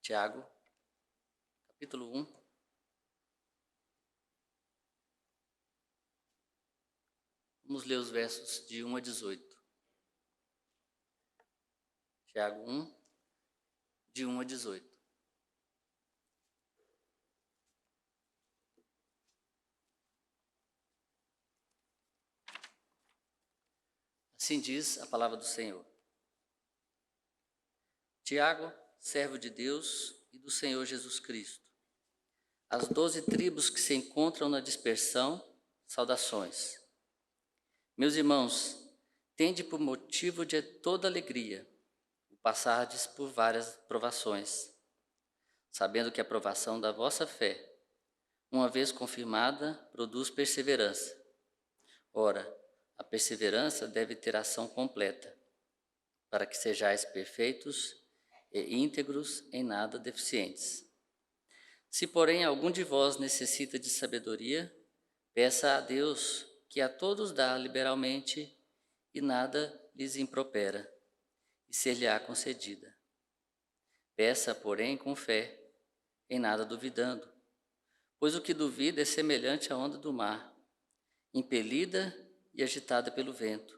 Tiago, capítulo 1. Vamos ler os versos de 1 a 18. Tiago 1, de 1 a 18. Assim diz a palavra do Senhor. Tiago, servo de Deus e do Senhor Jesus Cristo. As 12 tribos que se encontram na dispersão, saudações. Meus irmãos, tende por motivo de toda alegria o passardes por várias provações, sabendo que a provação da vossa fé, uma vez confirmada, produz perseverança. Ora, a perseverança deve ter ação completa, para que sejais perfeitos e íntegros, em nada deficientes. Se, porém, algum de vós necessita de sabedoria, peça a Deus, que a todos dá liberalmente e nada lhes impropera, e ser-lhe-á concedida. Peça, porém, com fé, em nada duvidando, pois o que duvida é semelhante à onda do mar, impelida e agitada pelo vento.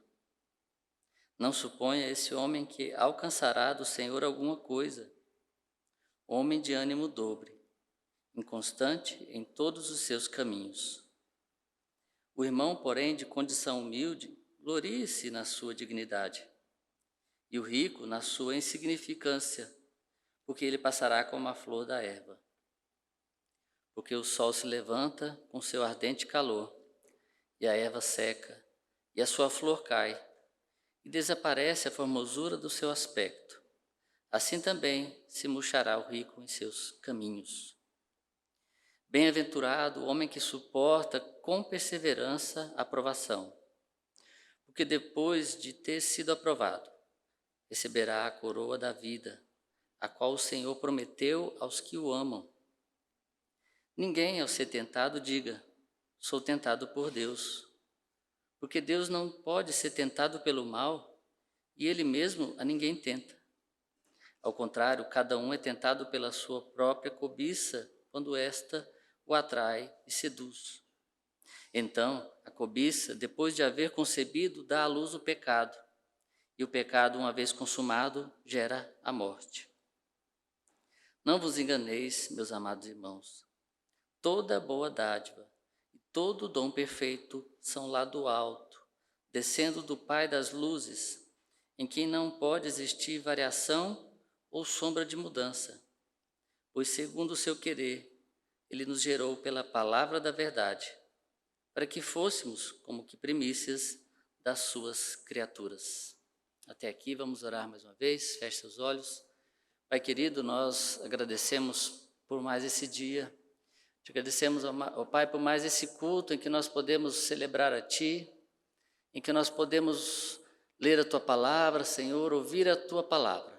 Não suponha esse homem que alcançará do Senhor alguma coisa. Homem de ânimo dobre, inconstante em todos os seus caminhos. O irmão, porém, de condição humilde, glorie-se na sua dignidade, e o rico na sua insignificância, porque ele passará como a flor da erva. Porque o sol se levanta com seu ardente calor, e a erva seca, e a sua flor cai, e desaparece a formosura do seu aspecto. Assim também se murchará o rico em seus caminhos. Bem-aventurado o homem que suporta com perseverança a provação, porque depois de ter sido aprovado, receberá a coroa da vida, a qual o Senhor prometeu aos que o amam. Ninguém, ao ser tentado, diga: sou tentado por Deus, porque Deus não pode ser tentado pelo mal, e Ele mesmo a ninguém tenta. Ao contrário, cada um é tentado pela sua própria cobiça, quando esta o atrai e seduz. Então, a cobiça, depois de haver concebido, dá à luz o pecado, e o pecado, uma vez consumado, gera a morte. Não vos enganeis, meus amados irmãos. Toda boa dádiva e todo dom perfeito são lá do alto, descendo do Pai das luzes, em quem não pode existir variação ou sombra de mudança, pois, segundo o seu querer, Ele nos gerou pela palavra da verdade, para que fôssemos como que primícias das suas criaturas. Até aqui, vamos orar mais uma vez, feche seus olhos. Pai querido, nós agradecemos por mais esse dia, te agradecemos, ó Pai, por mais esse culto em que nós podemos celebrar a Ti, em que nós podemos ler a Tua palavra, Senhor, ouvir a Tua palavra.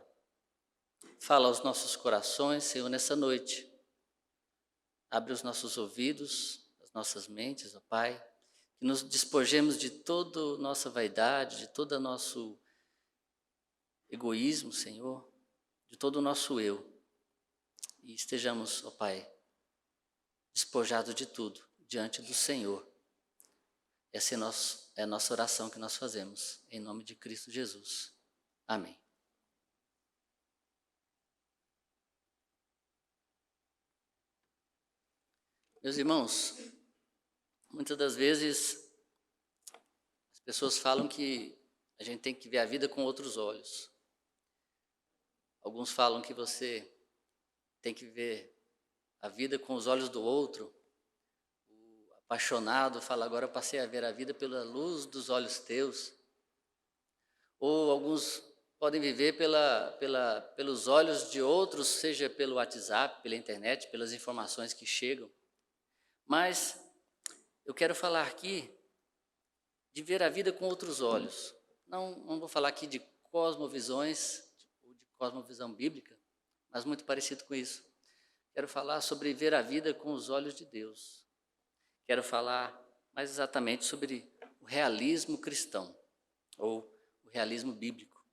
Fala aos nossos corações, Senhor, nessa noite. Abre os nossos ouvidos, as nossas mentes, ó Pai, que nos despojemos de toda nossa vaidade, de todo o nosso egoísmo, Senhor, de todo o nosso eu, e estejamos, ó Pai, despojados de tudo diante do Senhor. Essa é a nossa oração que nós fazemos, em nome de Cristo Jesus. Amém. Meus irmãos, muitas das vezes as pessoas falam que a gente tem que ver a vida com outros olhos. Alguns falam que você tem que ver a vida com os olhos do outro. O apaixonado fala: agora eu passei a ver a vida pela luz dos olhos teus. Ou alguns podem viver pelos olhos de outros, seja pelo WhatsApp, pela internet, pelas informações que chegam. Mas eu quero falar aqui de ver a vida com outros olhos. Não vou falar aqui de cosmovisões, ou de cosmovisão bíblica, mas muito parecido com isso. Quero falar sobre ver a vida com os olhos de Deus. Quero falar mais exatamente sobre o realismo cristão, ou o realismo bíblico.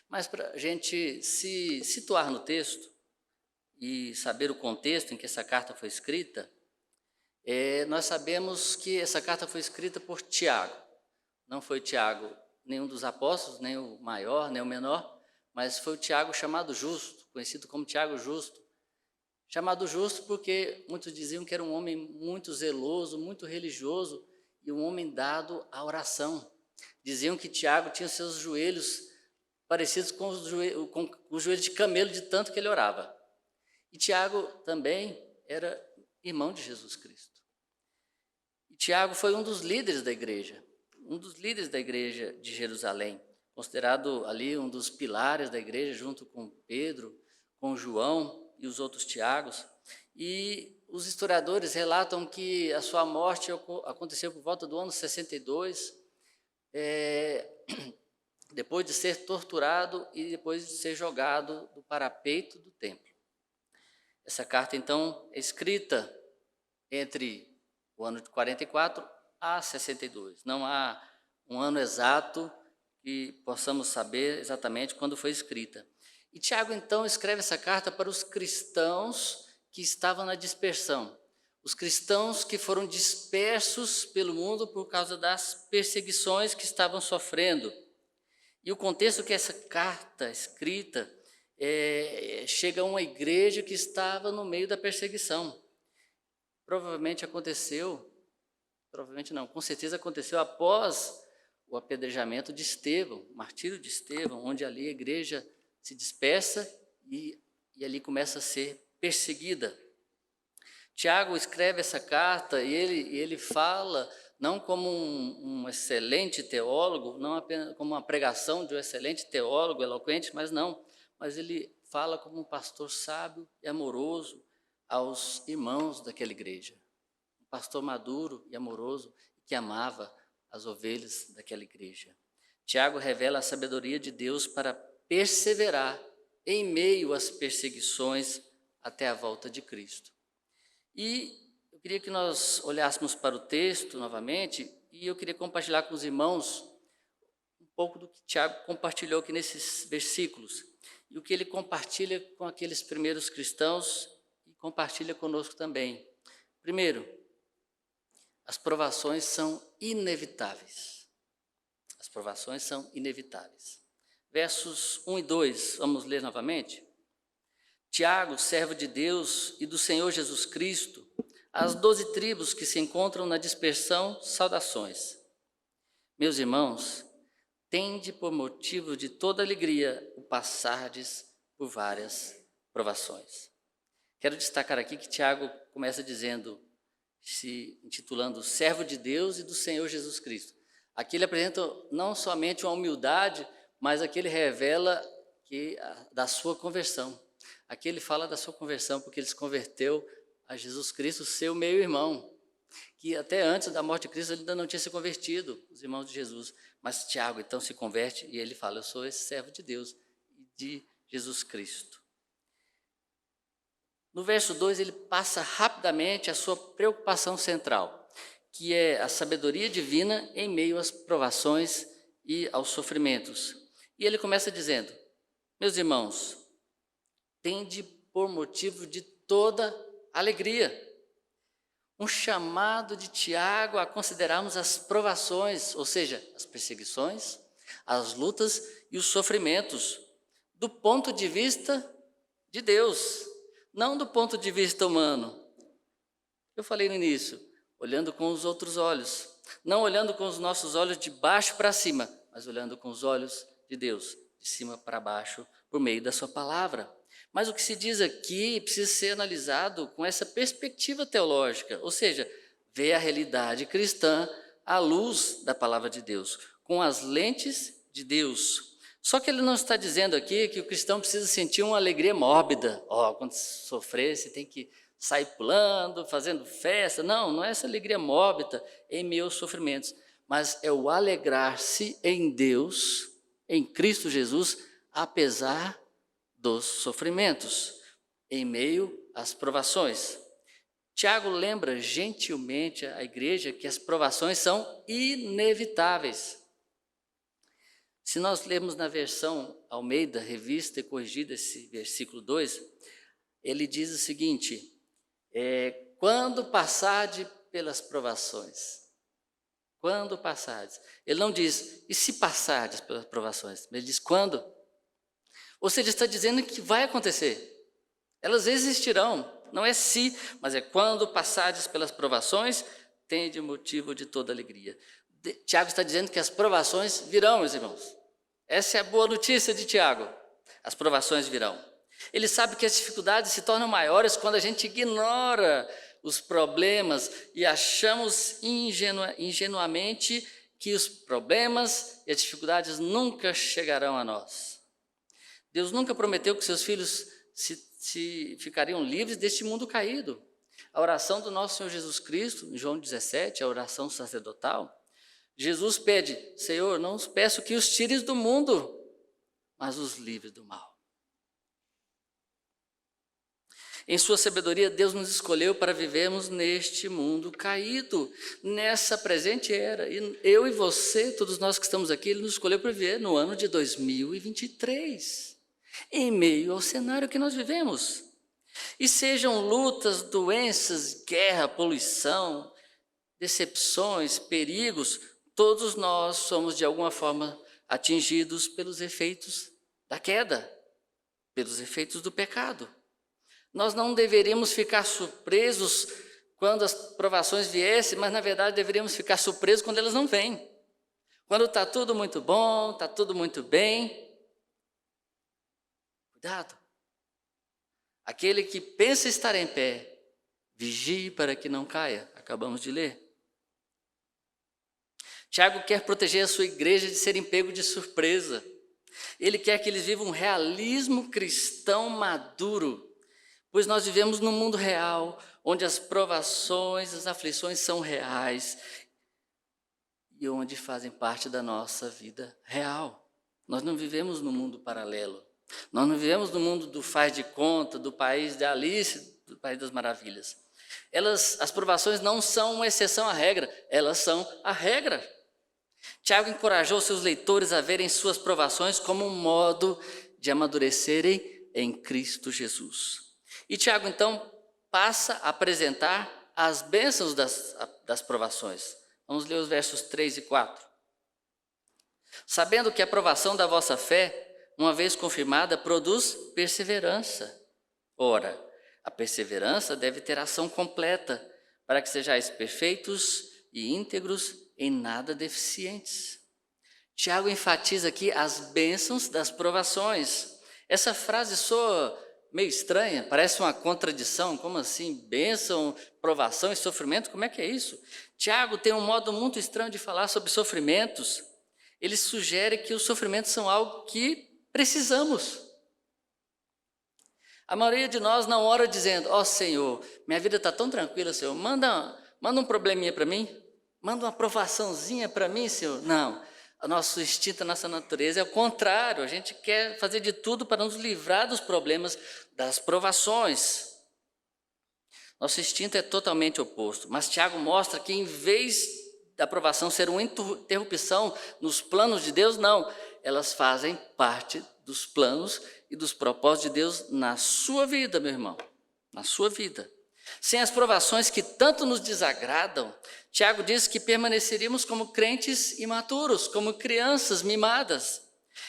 Mas para a gente se situar no texto, e saber o contexto em que essa carta foi escrita, nós sabemos que essa carta foi escrita por Tiago. Não foi Tiago, nenhum dos apóstolos, nem o maior, nem o menor, mas foi o Tiago chamado Justo, conhecido como Tiago Justo. Chamado Justo porque muitos diziam que era um homem muito zeloso, muito religioso e um homem dado à oração. Diziam que Tiago tinha seus joelhos parecidos com os joelhos de camelo, de tanto que ele orava. E Tiago também era irmão de Jesus Cristo. E Tiago foi um dos líderes da igreja de Jerusalém, considerado ali um dos pilares da igreja, junto com Pedro, com João e os outros Tiagos. E os historiadores relatam que a sua morte aconteceu por volta do ano 62, depois de ser torturado e depois de ser jogado do parapeito do templo. Essa carta, então, é escrita entre o ano de 44 a 62. Não há um ano exato que possamos saber exatamente quando foi escrita. E Tiago, então, escreve essa carta para os cristãos que estavam na dispersão, os cristãos que foram dispersos pelo mundo por causa das perseguições que estavam sofrendo. E o contexto que essa carta escrita chega a uma igreja que estava no meio da perseguição. Com certeza aconteceu após o apedrejamento de Estevão, o martírio de Estevão, onde ali a igreja se dispersa e ali começa a ser perseguida. Tiago escreve essa carta e ele fala não como um excelente teólogo, não apenas como uma pregação de um excelente teólogo eloquente, mas ele fala como um pastor sábio e amoroso aos irmãos daquela igreja. Um pastor maduro e amoroso que amava as ovelhas daquela igreja. Tiago revela a sabedoria de Deus para perseverar em meio às perseguições até a volta de Cristo. E eu queria que nós olhássemos para o texto novamente e eu queria compartilhar com os irmãos um pouco do que Tiago compartilhou aqui nesses versículos e o que ele compartilha com aqueles primeiros cristãos e compartilha conosco também. Primeiro, as provações são inevitáveis. As provações são inevitáveis. Versos 1 e 2, vamos ler novamente? Tiago, servo de Deus e do Senhor Jesus Cristo, às 12 tribos que se encontram na dispersão, saudações. Meus irmãos, tende por motivo de toda alegria o passardes por várias provações. Quero destacar aqui que Tiago começa dizendo, se intitulando servo de Deus e do Senhor Jesus Cristo. Aqui ele apresenta não somente uma humildade, mas aqui ele revela da sua conversão. Aqui ele fala da sua conversão, porque ele se converteu a Jesus Cristo, seu meio-irmão, que até antes da morte de Cristo ele ainda não tinha se convertido, os irmãos de Jesus. Mas Tiago então se converte e ele fala, eu sou esse servo de Deus e de Jesus Cristo. No verso 2 ele passa rapidamente a sua preocupação central, que é a sabedoria divina em meio às provações e aos sofrimentos. E ele começa dizendo, meus irmãos, tende por motivo de toda alegria. Um chamado de Tiago a considerarmos as provações, ou seja, as perseguições, as lutas e os sofrimentos, do ponto de vista de Deus, não do ponto de vista humano. Eu falei no início, olhando com os outros olhos, não olhando com os nossos olhos de baixo para cima, mas olhando com os olhos de Deus, de cima para baixo, por meio da sua palavra. Mas o que se diz aqui precisa ser analisado com essa perspectiva teológica, ou seja, ver a realidade cristã à luz da palavra de Deus, com as lentes de Deus. Só que ele não está dizendo aqui que o cristão precisa sentir uma alegria mórbida. Quando sofrer, você tem que sair pulando, fazendo festa. Não é essa alegria mórbida em meio aos sofrimentos, mas é o alegrar-se em Deus, em Cristo Jesus, apesar dos sofrimentos, em meio às provações. Tiago lembra gentilmente à igreja que as provações são inevitáveis. Se nós lermos na versão Almeida, revista e corrigida, esse versículo 2, ele diz o seguinte, quando passardes pelas provações, quando passardes, ele não diz, e se passardes pelas provações, ele diz quando, ou seja, está dizendo que vai acontecer, elas existirão, não é se, mas é quando passardes pelas provações, tende motivo de toda alegria. Tiago está dizendo que as provações virão, meus irmãos. Essa é a boa notícia de Tiago. As provações virão. Ele sabe que as dificuldades se tornam maiores quando a gente ignora os problemas e achamos ingenuamente que os problemas e as dificuldades nunca chegarão a nós. Deus nunca prometeu que seus filhos se ficariam livres deste mundo caído. A oração do nosso Senhor Jesus Cristo, em João 17, a oração sacerdotal, Jesus pede, Senhor, não os peço que os tires do mundo, mas os livres do mal. Em sua sabedoria, Deus nos escolheu para vivermos neste mundo caído, nessa presente era. E eu e você, todos nós que estamos aqui, Ele nos escolheu para viver no ano de 2023, em meio ao cenário que nós vivemos. E sejam lutas, doenças, guerra, poluição, decepções, perigos, todos nós somos de alguma forma atingidos pelos efeitos da queda, pelos efeitos do pecado. Nós não deveríamos ficar surpresos quando as provações viessem, mas na verdade deveríamos ficar surpresos quando elas não vêm. Quando está tudo muito bom, está tudo muito bem, cuidado. Aquele que pensa estar em pé, vigie para que não caia. Acabamos de ler. Tiago quer proteger a sua igreja de serem pego de surpresa. Ele quer que eles vivam um realismo cristão maduro, pois nós vivemos num mundo real, onde as provações, as aflições são reais e onde fazem parte da nossa vida real. Nós não vivemos num mundo paralelo. Nós não vivemos no mundo do faz de conta, do país de Alice, do país das maravilhas. As provações não são uma exceção à regra, elas são a regra. Tiago encorajou seus leitores a verem suas provações como um modo de amadurecerem em Cristo Jesus. E Tiago, então, passa a apresentar as bênçãos das provações. Vamos ler os versos 3 e 4. Sabendo que a provação da vossa fé, uma vez confirmada, produz perseverança. Ora, a perseverança deve ter ação completa, para que sejais perfeitos e íntegros, em nada deficientes. Tiago enfatiza aqui as bênçãos das provações. Essa frase soa meio estranha, parece uma contradição. Como assim? Bênção, provação e sofrimento? Como é que é isso? Tiago tem um modo muito estranho de falar sobre sofrimentos. Ele sugere que os sofrimentos são algo que precisamos. A maioria de nós não ora dizendo, ó Senhor, minha vida está tão tranquila, Senhor, manda um probleminha para mim, manda uma provaçãozinha para mim, Senhor. Não, o nosso instinto, a nossa natureza é o contrário, a gente quer fazer de tudo para nos livrar dos problemas, das provações. Nosso instinto é totalmente oposto, mas Tiago mostra que em vez da provação ser uma interrupção nos planos de Deus, não, elas fazem parte dos planos e dos propósitos de Deus na sua vida, meu irmão, na sua vida. Sem as provações que tanto nos desagradam, Tiago diz que permaneceríamos como crentes imaturos, como crianças mimadas,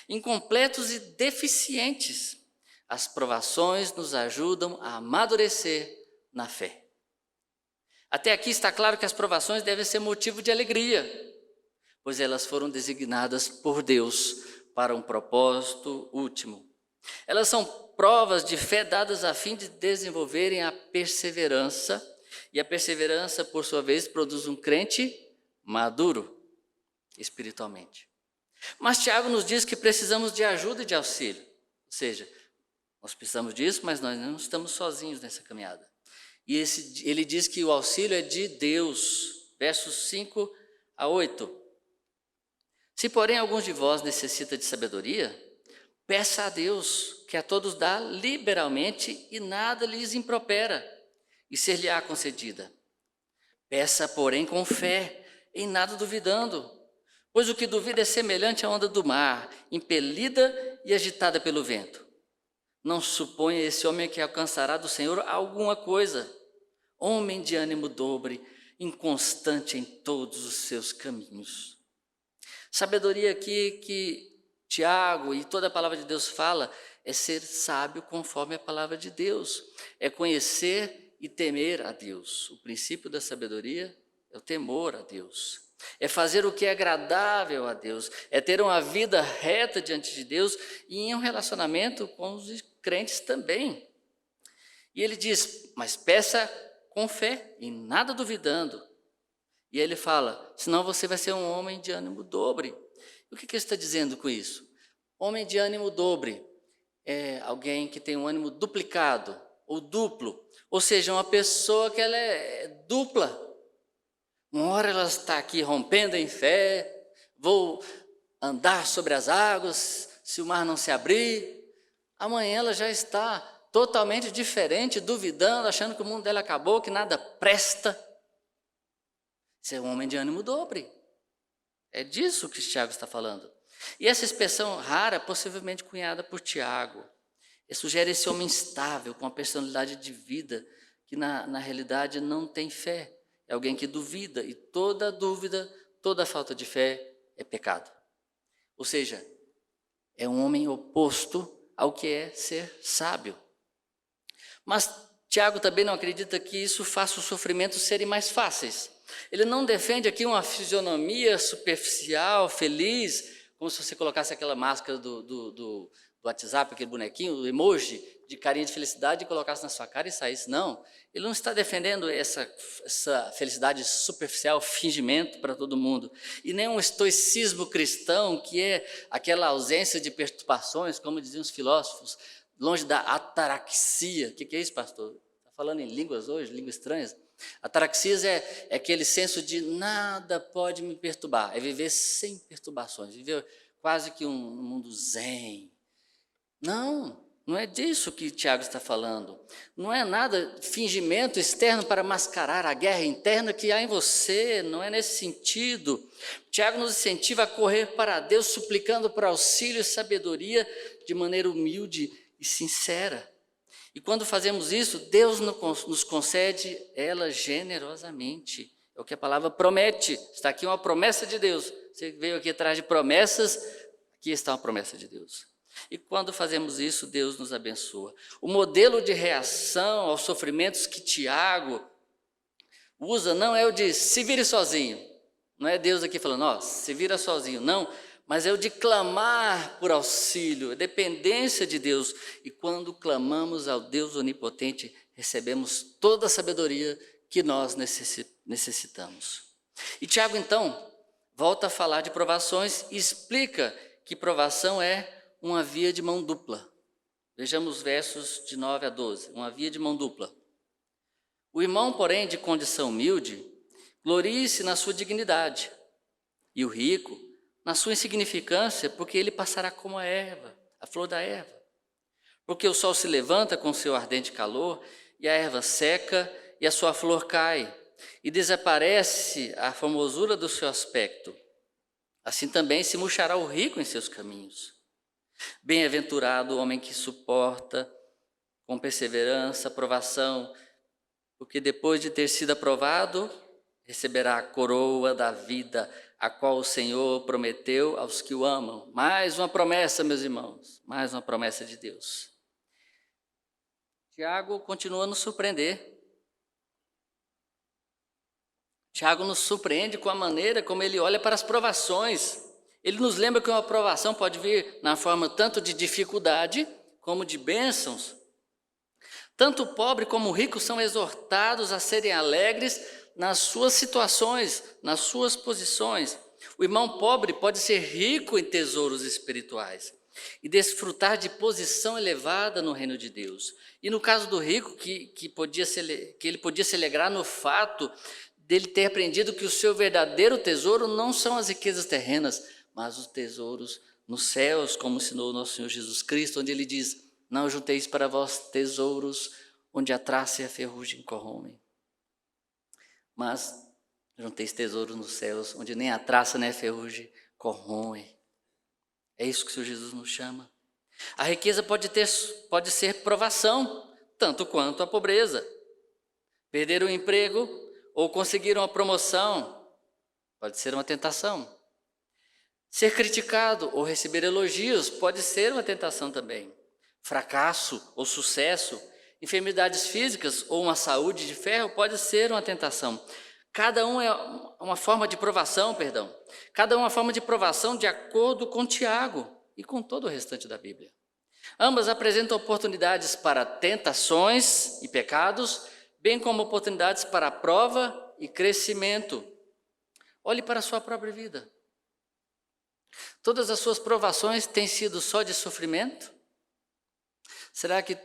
incompletos e deficientes. As provações nos ajudam a amadurecer na fé. Até aqui está claro que as provações devem ser motivo de alegria, pois elas foram designadas por Deus para um propósito último. Elas são provas de fé dadas a fim de desenvolverem a perseverança, e a perseverança, por sua vez, produz um crente maduro espiritualmente. Mas Tiago nos diz que precisamos de ajuda e de auxílio, ou seja, nós precisamos disso, mas nós não estamos sozinhos nessa caminhada. E ele diz que o auxílio é de Deus, versos 5 a 8. Se, porém, alguns de vós necessita de sabedoria, peça a Deus, que a todos dá liberalmente e nada lhes impropera, e ser-lhe-á concedida. Peça, porém, com fé, em nada duvidando, pois o que duvida é semelhante à onda do mar, impelida e agitada pelo vento. não suponha esse homem que alcançará do Senhor alguma coisa. Homem de ânimo dobre, inconstante em todos os seus caminhos. Sabedoria aqui que Tiago e toda a palavra de Deus fala é ser sábio conforme a palavra de Deus. É conhecer e temer a Deus. O princípio da sabedoria é o temor a Deus. É fazer o que é agradável a Deus. É ter uma vida reta diante de Deus e em um relacionamento com os crentes também. E ele diz, mas peça com fé e nada duvidando. E ele fala, senão você vai ser um homem de ânimo dobre. O que ele está dizendo com isso? Homem de ânimo dobre é alguém que tem um ânimo duplicado ou duplo. Ou seja, uma pessoa que ela é dupla. Uma hora ela está aqui rompendo em fé, vou andar sobre as águas, se o mar não se abrir. Amanhã ela já está totalmente diferente, duvidando, achando que o mundo dela acabou, que nada presta. Você é um homem de ânimo dobre. É disso que Tiago está falando. E essa expressão rara, possivelmente cunhada por Tiago, sugere esse homem instável, com uma personalidade de vida, que na realidade não tem fé. É alguém que duvida, e toda dúvida, toda falta de fé é pecado. Ou seja, é um homem oposto ao que é ser sábio. Mas Tiago também não acredita que isso faça os sofrimentos serem mais fáceis. Ele não defende aqui uma fisionomia superficial, feliz, como se você colocasse aquela máscara do WhatsApp, aquele bonequinho, o emoji de carinha de felicidade e colocasse na sua cara e saísse. Não, ele não está defendendo essa felicidade superficial, fingimento para todo mundo. E nem um estoicismo cristão, que é aquela ausência de perturbações, como diziam os filósofos, longe da ataraxia. O que é isso, pastor? Está falando em línguas hoje, línguas estranhas? Ataraxia é aquele senso de nada pode me perturbar, é viver sem perturbações, viver quase que um mundo zen. Não é disso que Tiago está falando. Não é nada fingimento externo para mascarar a guerra interna que há em você, não é nesse sentido. Tiago nos incentiva a correr para Deus, suplicando por auxílio e sabedoria de maneira humilde e sincera. E quando fazemos isso, Deus nos concede ela generosamente. É o que a palavra promete. Está aqui uma promessa de Deus. Você veio aqui atrás de promessas, aqui está uma promessa de Deus. E quando fazemos isso, Deus nos abençoa. O modelo de reação aos sofrimentos que Tiago usa não é o de se vire sozinho. Não é Deus aqui falando, ó, se vira sozinho. Não, mas é o de clamar por auxílio, é dependência de Deus. E quando clamamos ao Deus onipotente, recebemos toda a sabedoria que nós necessitamos. E Tiago, então, volta a falar de provações e explica que provação é uma via de mão dupla. Vejamos os versos de 9 a 12, uma via de mão dupla. O irmão, porém, de condição humilde, glorie-se na sua dignidade, e o rico, na sua insignificância, porque ele passará como a erva, a flor da erva. Porque o sol se levanta com seu ardente calor, e a erva seca, e a sua flor cai, e desaparece a formosura do seu aspecto. Assim também se murchará o rico em seus caminhos. Bem-aventurado o homem que suporta com perseverança a provação, porque depois de ter sido aprovado, receberá a coroa da vida, a qual o Senhor prometeu aos que o amam. Mais uma promessa, meus irmãos, mais uma promessa de Deus. Tiago continua a nos surpreender. Tiago nos surpreende com a maneira como ele olha para as provações. Ele nos lembra que uma provação pode vir na forma tanto de dificuldade como de bênçãos. Tanto o pobre como o rico são exortados a serem alegres nas suas situações, nas suas posições. O irmão pobre pode ser rico em tesouros espirituais e desfrutar de posição elevada no reino de Deus. E no caso do rico, que ele podia se alegrar no fato dele ter aprendido que o seu verdadeiro tesouro não são as riquezas terrenas, mas os tesouros nos céus, como ensinou o nosso Senhor Jesus Cristo, onde ele diz, não junteis para vós tesouros onde a traça e a ferrugem corroem, mas junteis tesouros nos céus, onde nem a traça nem a ferrugem corroem. É isso que o Senhor Jesus nos chama. A riqueza pode ser provação, tanto quanto a pobreza. Perder o emprego ou conseguir uma promoção pode ser uma tentação. Ser criticado ou receber elogios pode ser uma tentação também. Fracasso ou sucesso, enfermidades físicas ou uma saúde de ferro pode ser uma tentação. Cada um é uma forma de provação, Cada um é uma forma de provação de acordo com Tiago e com todo o restante da Bíblia. Ambas apresentam oportunidades para tentações e pecados, bem como oportunidades para prova e crescimento. Olhe para a sua própria vida. Todas as suas provações têm sido só de sofrimento? Será que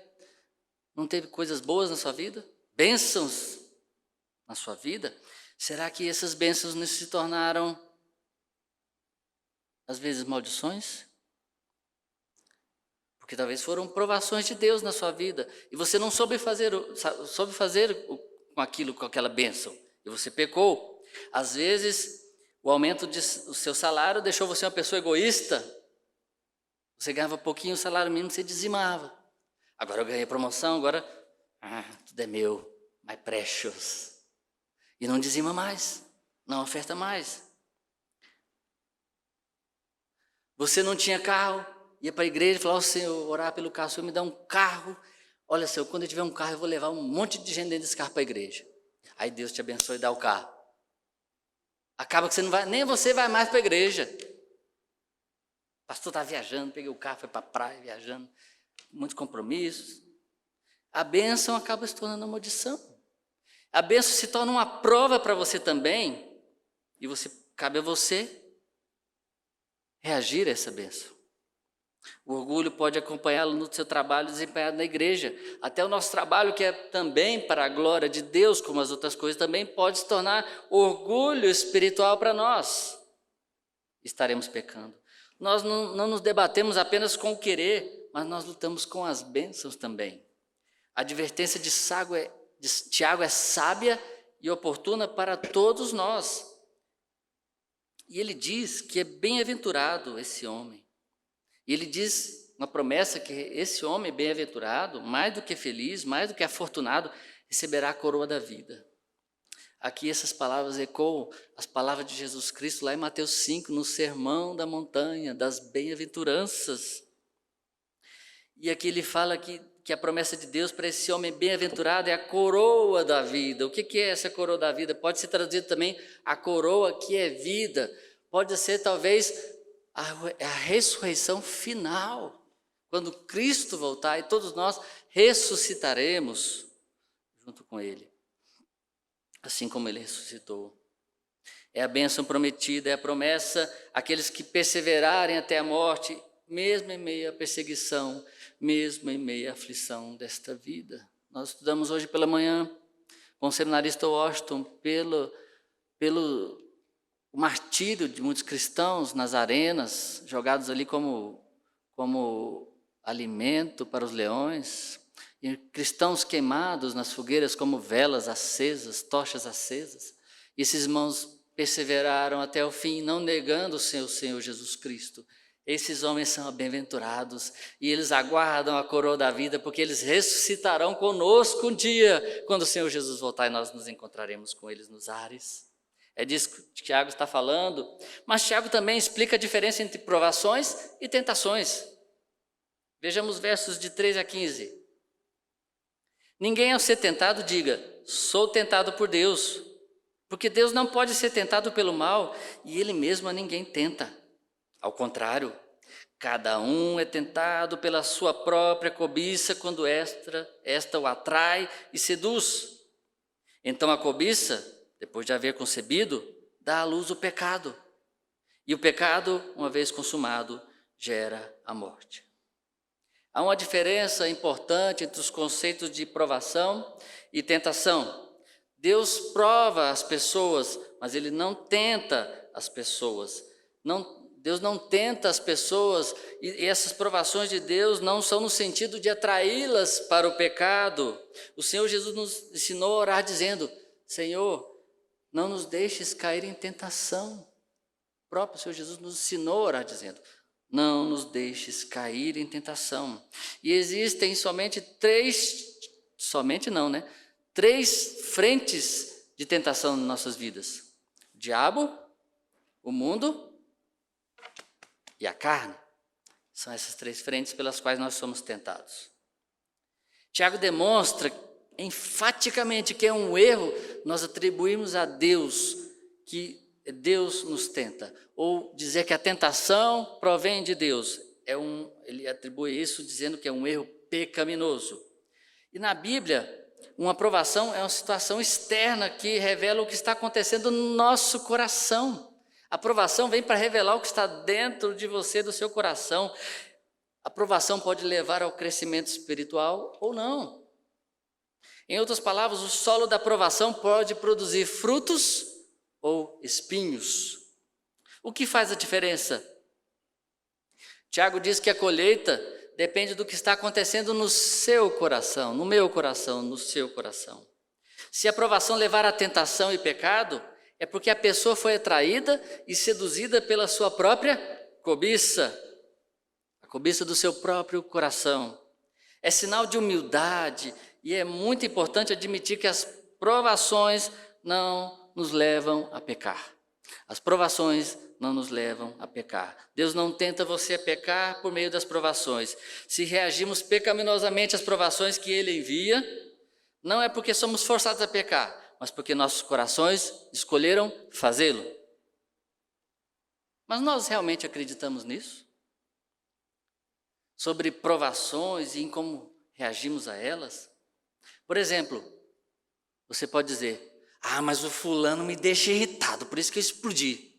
não teve coisas boas na sua vida? Bênçãos na sua vida? Será que essas bênçãos não se tornaram, às vezes, maldições? Porque talvez foram provações de Deus na sua vida e você não soube fazer com aquela bênção e você pecou. Às vezes, o aumento do seu salário deixou você uma pessoa egoísta. Você ganhava pouquinho o salário mínimo, você dizimava. Agora eu ganhei promoção, agora tudo é meu, my precious. E não dizima mais, não oferta mais. Você não tinha carro, ia para a igreja e falava: "Ó Senhor, orar pelo carro, Senhor, me dá um carro. Olha, Senhor, quando eu tiver um carro, eu vou levar um monte de gente dentro desse carro para a igreja." Aí Deus te abençoe e dá o carro. Acaba que nem você vai mais para a igreja. O pastor está viajando, peguei o carro, foi para a praia, viajando, muitos compromissos. A bênção acaba se tornando uma maldição. A bênção se torna uma prova para você também, e cabe a você reagir a essa bênção. O orgulho pode acompanhá-lo no seu trabalho desempenhado na igreja. Até o nosso trabalho, que é também para a glória de Deus, como as outras coisas, também pode se tornar orgulho espiritual para nós. Estaremos pecando. Nós não nos debatemos apenas com o querer, mas nós lutamos com as bênçãos também. A advertência de Tiago é sábia e oportuna para todos nós. E ele diz que é bem-aventurado esse homem. E ele diz uma promessa que esse homem bem-aventurado, mais do que feliz, mais do que afortunado, receberá a coroa da vida. Aqui essas palavras ecoam as palavras de Jesus Cristo lá em Mateus 5, no Sermão da Montanha, das bem-aventuranças. E aqui ele fala que a promessa de Deus para esse homem bem-aventurado é a coroa da vida. O que é essa coroa da vida? Pode ser traduzido também a coroa que é vida. Pode ser talvez a ressurreição final, quando Cristo voltar e todos nós ressuscitaremos junto com Ele, assim como Ele ressuscitou. É a bênção prometida, é a promessa àqueles que perseverarem até a morte, mesmo em meio à perseguição, mesmo em meio à aflição desta vida. Nós estudamos hoje pela manhã com o seminarista Washington pelo o martírio de muitos cristãos nas arenas, jogados ali como alimento para os leões, e cristãos queimados nas fogueiras como velas acesas, tochas acesas. E esses irmãos perseveraram até o fim, não negando o seu Senhor Jesus Cristo. Esses homens são bem-aventurados e eles aguardam a coroa da vida, porque eles ressuscitarão conosco um dia, quando o Senhor Jesus voltar e nós nos encontraremos com eles nos ares. É disso que Tiago está falando, mas Tiago também explica a diferença entre provações e tentações. Vejamos versos de 3 a 15. Ninguém ao ser tentado diga: "Sou tentado por Deus", porque Deus não pode ser tentado pelo mal e Ele mesmo a ninguém tenta. Ao contrário, cada um é tentado pela sua própria cobiça quando esta o atrai e seduz. Então a cobiça, depois de haver concebido, dá à luz o pecado. E o pecado, uma vez consumado, gera a morte. Há uma diferença importante entre os conceitos de provação e tentação. Deus prova as pessoas, mas Ele não tenta as pessoas. Deus não tenta as pessoas, e essas provações de Deus não são no sentido de atraí-las para o pecado. O Senhor Jesus nos ensinou a orar dizendo: "Senhor, não nos deixes cair em tentação." O próprio Senhor Jesus nos ensinou a orar dizendo: não nos deixes cair em tentação. E existem três frentes de tentação nas nossas vidas: o diabo, o mundo e a carne. São essas três frentes pelas quais nós somos tentados. Tiago demonstra enfaticamente que é um erro nós atribuirmos a Deus que Deus nos tenta, ou dizer que a tentação provém de Deus. Ele atribui isso dizendo que é um erro pecaminoso. E na Bíblia, uma provação é uma situação externa que revela o que está acontecendo no nosso coração. A provação vem para revelar o que está dentro de você, do seu coração. A provação pode levar ao crescimento espiritual ou não. Em outras palavras, o solo da provação pode produzir frutos ou espinhos. O que faz a diferença? Tiago diz que a colheita depende do que está acontecendo no seu coração, no meu coração, no seu coração. Se a provação levar à tentação e pecado, é porque a pessoa foi atraída e seduzida pela sua própria cobiça, a cobiça do seu próprio coração. É sinal de humildade e é muito importante admitir que as provações não nos levam a pecar. As provações não nos levam a pecar. Deus não tenta você a pecar por meio das provações. Se reagimos pecaminosamente às provações que Ele envia, não é porque somos forçados a pecar, mas porque nossos corações escolheram fazê-lo. Mas nós realmente acreditamos nisso? Sobre provações e em como reagimos a elas? Por exemplo, você pode dizer: mas o fulano me deixa irritado, por isso que eu explodi.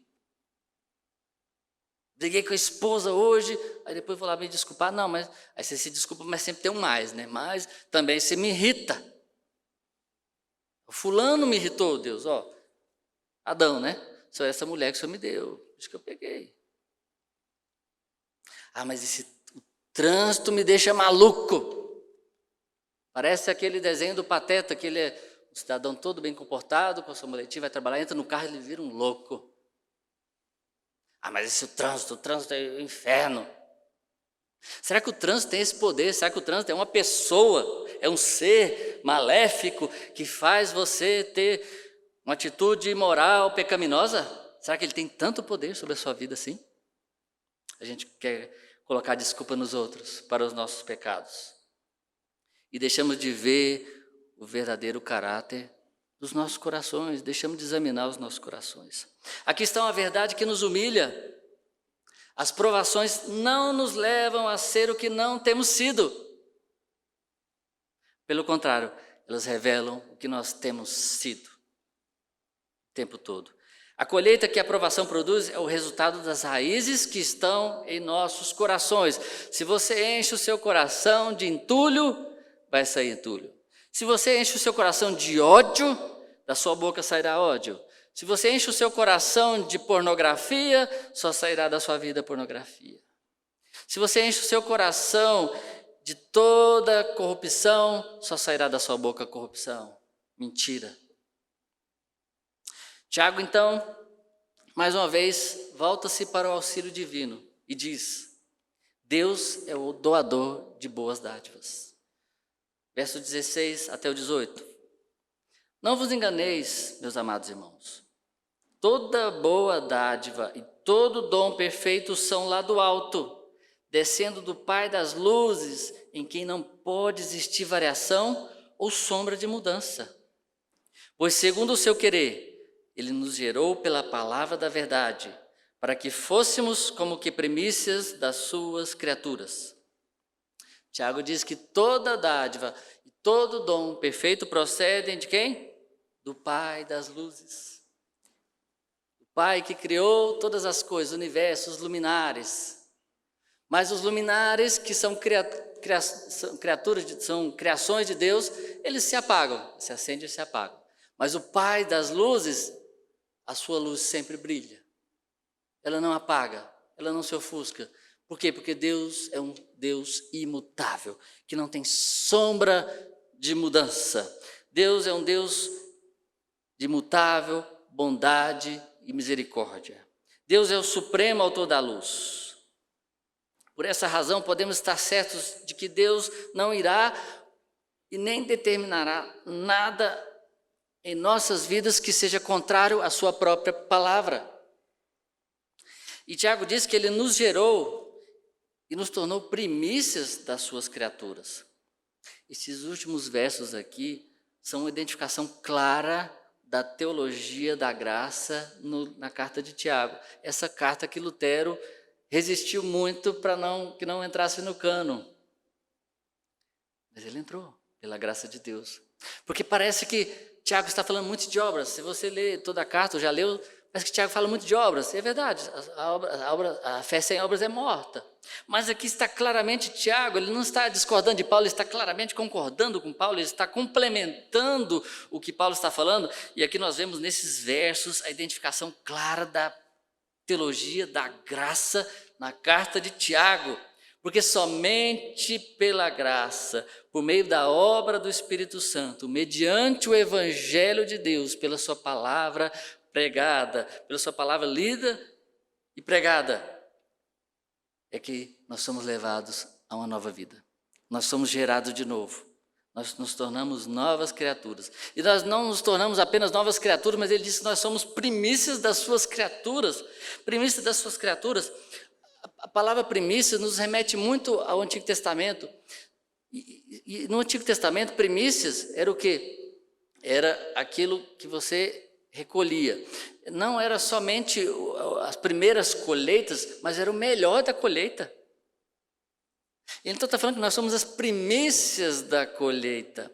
Briguei com a esposa hoje, aí depois vou lá me desculpar. Não, mas aí você se desculpa, mas sempre tem um mais, né? Mas também você me irrita. O fulano me irritou, Deus, Adão, né? Só essa mulher que o Senhor me deu, por isso que eu peguei. Mas o trânsito me deixa maluco. Parece aquele desenho do Pateta, que ele é um cidadão todo bem comportado, com a sua muletinha, vai trabalhar, entra no carro e ele vira um louco. Mas esse o trânsito é o inferno. Será que o trânsito tem esse poder? Será que o trânsito é uma pessoa, é um ser maléfico que faz você ter uma atitude imoral, pecaminosa? Será que ele tem tanto poder sobre a sua vida assim? A gente quer colocar desculpa nos outros para os nossos pecados. E deixamos de ver o verdadeiro caráter dos nossos corações, deixamos de examinar os nossos corações. Aqui está uma verdade que nos humilha. As provações não nos levam a ser o que não temos sido. Pelo contrário, elas revelam o que nós temos sido o tempo todo. A colheita que a provação produz é o resultado das raízes que estão em nossos corações. Se você enche o seu coração de entulho, vai sair entulho. Se você enche o seu coração de ódio, da sua boca sairá ódio. Se você enche o seu coração de pornografia, só sairá da sua vida pornografia. Se você enche o seu coração de toda corrupção, só sairá da sua boca corrupção, mentira. Tiago, então, mais uma vez, volta-se para o auxílio divino e diz: Deus é o doador de boas dádivas. Verso 16 até o 18. Não vos enganeis, meus amados irmãos. Toda boa dádiva e todo dom perfeito são lá do alto, descendo do Pai das luzes, em quem não pode existir variação ou sombra de mudança. Pois segundo o seu querer, Ele nos gerou pela palavra da verdade, para que fôssemos como que primícias das suas criaturas. Tiago diz que toda dádiva e todo dom perfeito procedem de quem? Do Pai das luzes. O Pai que criou todas as coisas, o universo, os luminares. Mas os luminares, que são são criações de Deus, eles se apagam, se acendem e se apagam. Mas o Pai das luzes, a sua luz sempre brilha. Ela não apaga, ela não se ofusca. Por quê? Porque Deus é um Deus imutável, que não tem sombra de mudança. Deus é um Deus de imutável bondade e misericórdia. Deus é o supremo autor da luz. Por essa razão, podemos estar certos de que Deus não irá e nem determinará nada em nossas vidas que seja contrário à sua própria palavra. E Tiago diz que ele nos gerou e nos tornou primícias das suas criaturas. Esses últimos versos aqui são uma identificação clara da teologia da graça na carta de Tiago. Essa carta que Lutero resistiu muito para que não entrasse no cânon. Mas ele entrou, pela graça de Deus. Porque parece que Tiago está falando muito de obras. Se você lê toda a carta, ou já leu, parece que Tiago fala muito de obras. É verdade, a fé sem obras é morta. Mas aqui está claramente Tiago, ele não está discordando de Paulo, ele está claramente concordando com Paulo, ele está complementando o que Paulo está falando. E aqui nós vemos nesses versos a identificação clara da teologia da graça na carta de Tiago. Porque somente pela graça, por meio da obra do Espírito Santo, mediante o Evangelho de Deus, pela sua palavra pregada, pela sua palavra lida e pregada, é que nós somos levados a uma nova vida. Nós somos gerados de novo. Nós nos tornamos novas criaturas. E nós não nos tornamos apenas novas criaturas, mas ele diz que nós somos primícias das suas criaturas. Primícias das suas criaturas. A palavra primícia nos remete muito ao Antigo Testamento. E no Antigo Testamento, primícias era o quê? Era aquilo que você recolhia. Não era somente as primeiras colheitas, mas era o melhor da colheita. Então está falando que nós somos as primícias da colheita.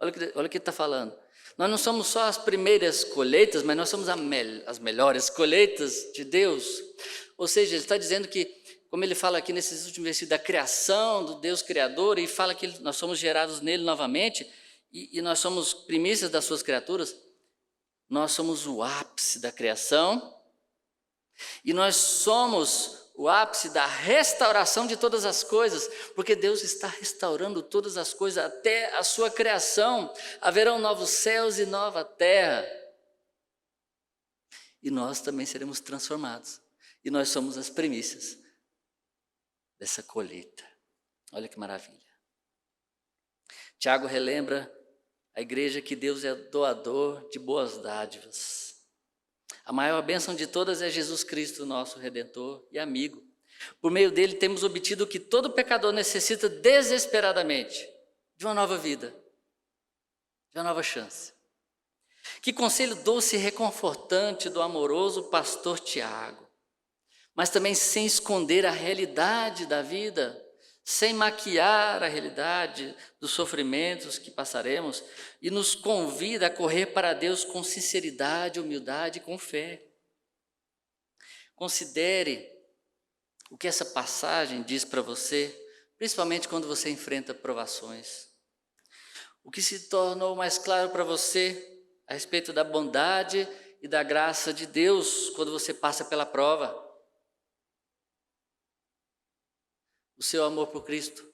Olha o que ele está falando. Nós não somos só as primeiras colheitas, mas nós somos as melhores colheitas de Deus. Ou seja, ele está dizendo que, como ele fala aqui nesses últimos versículos, da criação, do Deus Criador, e fala que nós somos gerados nele novamente, e nós somos primícias das suas criaturas, nós somos o ápice da criação, e nós somos o ápice da restauração de todas as coisas, porque Deus está restaurando todas as coisas até a sua criação. Haverão novos céus e nova terra. E nós também seremos transformados. E nós somos as primícias dessa colheita. Olha que maravilha. Tiago relembra a igreja que Deus é doador de boas dádivas. A maior bênção de todas é Jesus Cristo, nosso Redentor e amigo. Por meio dele temos obtido o que todo pecador necessita desesperadamente, de uma nova vida, de uma nova chance. Que conselho doce e reconfortante do amoroso pastor Tiago, mas também sem esconder a realidade da vida, sem maquiar a realidade dos sofrimentos que passaremos, e nos convida a correr para Deus com sinceridade, humildade e com fé. Considere o que essa passagem diz para você, principalmente quando você enfrenta provações. O que se tornou mais claro para você a respeito da bondade e da graça de Deus quando você passa pela prova? O seu amor por Cristo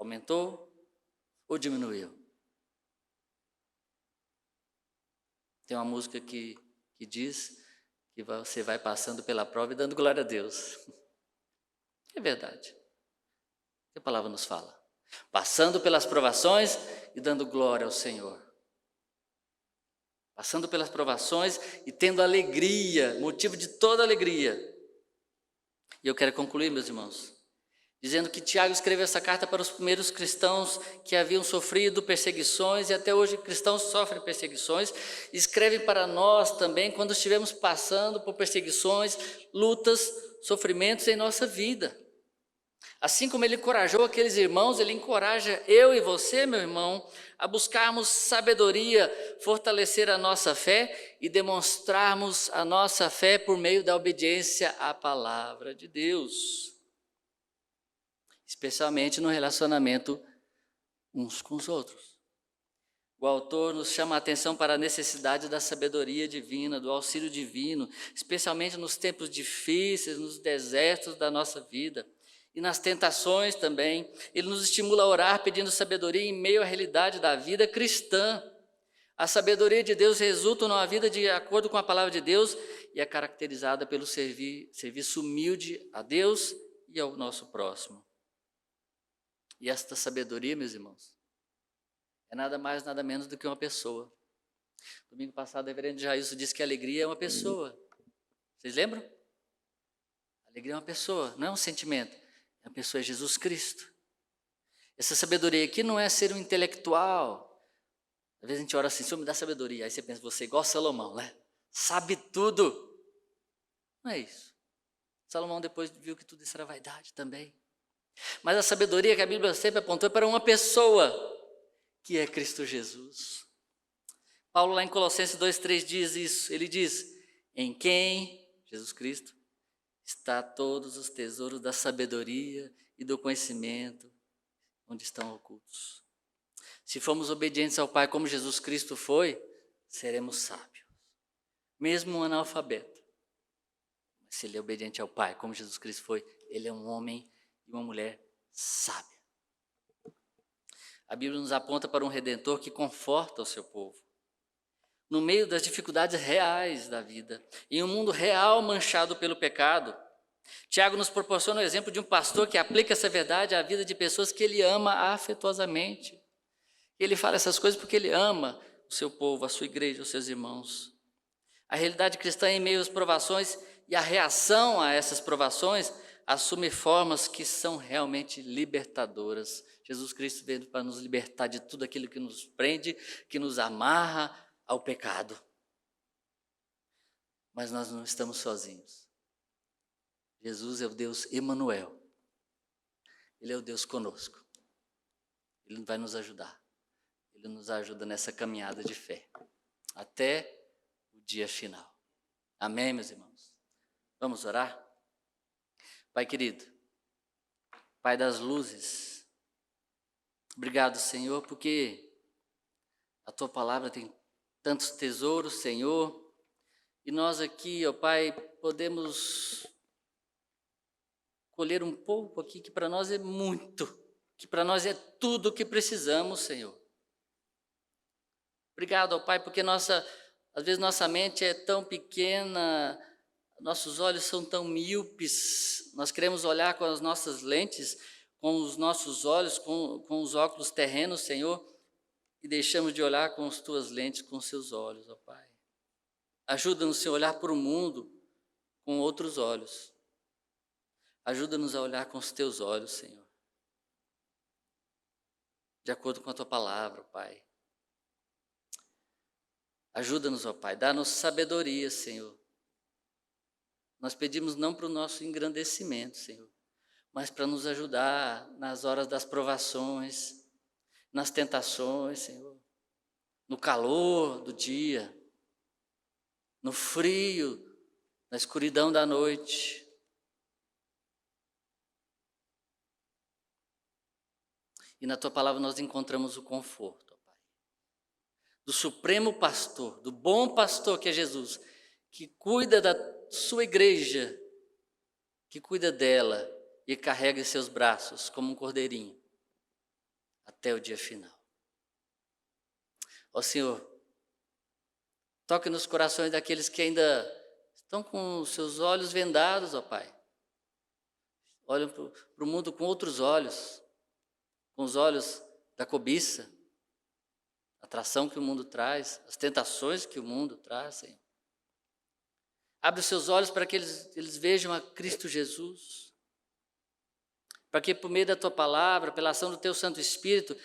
aumentou ou diminuiu? Tem uma música que diz que você vai passando pela prova e dando glória a Deus. É verdade. O que a palavra nos fala? Passando pelas provações e dando glória ao Senhor. Passando pelas provações e tendo alegria, motivo de toda alegria. E eu quero concluir, meus irmãos, dizendo que Tiago escreveu essa carta para os primeiros cristãos que haviam sofrido perseguições, e até hoje cristãos sofrem perseguições. Escreve para nós também quando estivermos passando por perseguições, lutas, sofrimentos em nossa vida. Assim como ele encorajou aqueles irmãos, ele encoraja eu e você, meu irmão, a buscarmos sabedoria, fortalecer a nossa fé e demonstrarmos a nossa fé por meio da obediência à palavra de Deus. Especialmente no relacionamento uns com os outros. O autor nos chama a atenção para a necessidade da sabedoria divina, do auxílio divino, especialmente nos tempos difíceis, nos desertos da nossa vida e nas tentações também. Ele nos estimula a orar pedindo sabedoria em meio à realidade da vida cristã. A sabedoria de Deus resulta numa vida de acordo com a palavra de Deus e é caracterizada pelo serviço humilde a Deus e ao nosso próximo. E esta sabedoria, meus irmãos, é nada mais, nada menos do que uma pessoa. Domingo passado, o reverendo Jailson disse que a alegria é uma pessoa. Vocês lembram? A alegria é uma pessoa, não é um sentimento. A pessoa é Jesus Cristo. Essa sabedoria aqui não é ser um intelectual. Às vezes a gente ora assim, Senhor, me dá sabedoria. Aí você pensa, você é igual Salomão, né? Sabe tudo. Não é isso. Salomão depois viu que tudo isso era vaidade também. Mas a sabedoria que a Bíblia sempre apontou para uma pessoa, que é Cristo Jesus. Paulo lá em Colossenses 2,3 diz isso. Ele diz, em quem, Jesus Cristo, está todos os tesouros da sabedoria e do conhecimento, onde estão ocultos. Se formos obedientes ao Pai como Jesus Cristo foi, seremos sábios. Mesmo um analfabeto. Mas se ele é obediente ao Pai como Jesus Cristo foi, ele é um homem e uma mulher sábia. A Bíblia nos aponta para um Redentor que conforta o seu povo. No meio das dificuldades reais da vida, em um mundo real manchado pelo pecado, Tiago nos proporciona o exemplo de um pastor que aplica essa verdade à vida de pessoas que ele ama afetuosamente. Ele fala essas coisas porque ele ama o seu povo, a sua igreja, os seus irmãos. A realidade cristã em meio às provações e a reação a essas provações assume formas que são realmente libertadoras. Jesus Cristo veio para nos libertar de tudo aquilo que nos prende, que nos amarra ao pecado. Mas nós não estamos sozinhos. Jesus é o Deus Emanuel. Ele é o Deus conosco. Ele vai nos ajudar. Ele nos ajuda nessa caminhada de fé. Até o dia final. Amém, meus irmãos? Vamos orar? Pai querido, Pai das luzes, obrigado, Senhor, porque a Tua palavra tem tantos tesouros, Senhor, e nós aqui, ó Pai, podemos colher um pouco aqui, que para nós é muito, que para nós é tudo o que precisamos, Senhor. Obrigado, ó Pai, porque às vezes nossa mente é tão pequena, nossos olhos são tão míopes, nós queremos olhar com as nossas lentes, com os nossos olhos, com os óculos terrenos, Senhor, e deixamos de olhar com as Tuas lentes, com os Seus olhos, ó Pai. Ajuda-nos, Senhor, a olhar para o mundo com outros olhos. Ajuda-nos a olhar com os Teus olhos, Senhor. De acordo com a Tua palavra, Pai. Ajuda-nos, ó Pai, dá-nos sabedoria, Senhor. Nós pedimos não para o nosso engrandecimento, Senhor, mas para nos ajudar nas horas das provações, nas tentações, Senhor, no calor do dia, no frio, na escuridão da noite. E na Tua palavra nós encontramos o conforto, ó Pai, do supremo pastor, do bom pastor que é Jesus, que cuida da Sua igreja, que cuida dela e carrega em seus braços como um cordeirinho até o dia final. Ó Senhor, toque nos corações daqueles que ainda estão com os seus olhos vendados, ó Pai. Olham para o mundo com outros olhos, com os olhos da cobiça, a atração que o mundo traz, as tentações que o mundo traz, Senhor. Abre os seus olhos para que eles vejam a Cristo Jesus, para que por meio da Tua palavra, pela ação do Teu Santo Espírito,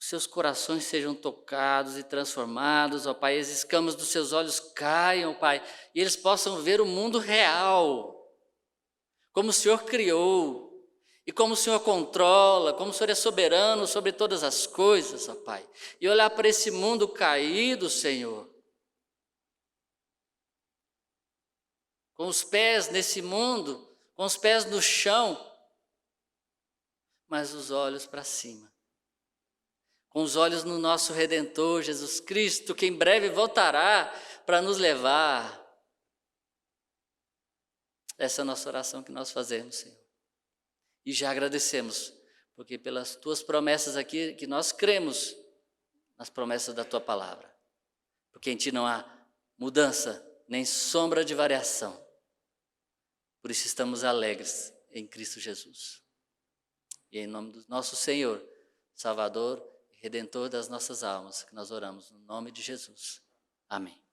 os seus corações sejam tocados e transformados, ó Pai, as escamas dos seus olhos caiam, Pai, e eles possam ver o mundo real, como o Senhor criou, e como o Senhor controla, como o Senhor é soberano sobre todas as coisas, ó Pai, e olhar para esse mundo caído, Senhor, com os pés nesse mundo, com os pés no chão, mas os olhos para cima. Com os olhos no nosso Redentor, Jesus Cristo, que em breve voltará para nos levar. Essa é a nossa oração que nós fazemos, Senhor. E já agradecemos, porque pelas Tuas promessas aqui, que nós cremos nas promessas da Tua palavra. Porque em Ti não há mudança, nem sombra de variação. Por isso estamos alegres em Cristo Jesus. E em nome do nosso Senhor, Salvador e Redentor das nossas almas, que nós oramos no nome de Jesus. Amém.